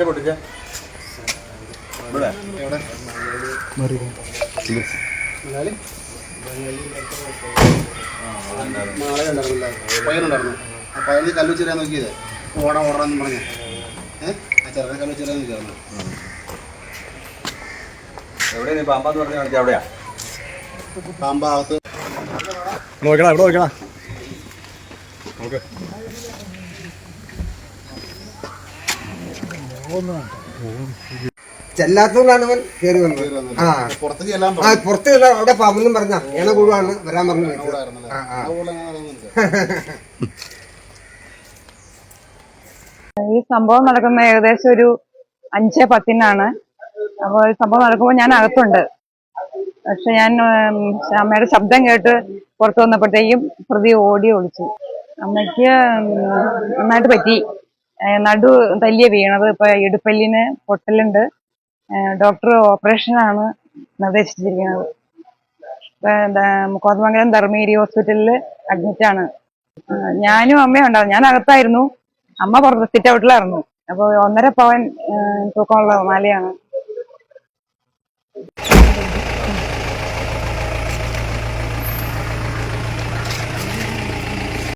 പൊട്ടിച്ചേ പയ്യനുണ്ടായിരുന്നു. ആ പയ്യന് കല്ല് വെച്ചിരാൻ നോക്കിയത് ഓടാന്ന് പറഞ്ഞേ. ആ ചെറുക്കൻ കല്ല് വെച്ചിരാൻ നോക്കിയായിരുന്നു. എവിടെയാ നീ പാമ്പാന്ന് പറഞ്ഞ കാണിച്ചാ? എവിടെയാ പാമ്പാകത്ത്? നോക്കണ ഇവിടെ നോക്കണ ചെല്ലാത്തതുകൊണ്ടാണ് അവൻ കയറി വന്നത്. പുറത്ത് അവിടെ പാമ്പെന്നും പറഞ്ഞ ഏണ കൂടുവാണ് വരാൻ പറഞ്ഞു. ഈ സംഭവം നടക്കുന്ന ഏകദേശം ഒരു 5:10 അപ്പോൾ ഈ സംഭവം നടക്കുമ്പോൾ ഞാൻ അകത്തുണ്ട്. പക്ഷെ ഞാൻ അമ്മയുടെ ശബ്ദം കേട്ട് പുറത്തു വന്നപ്പോഴത്തേക്കും പ്രതി ഓടി ഒളിച്ചു. അമ്മയ്ക്ക് നന്നായിട്ട് പറ്റി. നടു തല്ലിയ വീണത്. ഇപ്പൊ ഇടുപ്പല്ലിന് പൊട്ടലുണ്ട്. ഡോക്ടർ ഓപ്പറേഷനാണ് നിർദ്ദേശിച്ചിരിക്കുന്നത്. കോതമംഗലം ധർമ്മേരി ഹോസ്പിറ്റലിൽ അഡ്മിറ്റാണ്. ഞാനും അമ്മയും ഉണ്ടാവും. ഞാൻ അകത്തായിരുന്നു, അമ്മ പുറത്ത് സിറ്റ് ഔട്ടിലായിരുന്നു. അപ്പോൾ 1.5 പവൻ തൂക്കമുള്ള മാലയാണ്.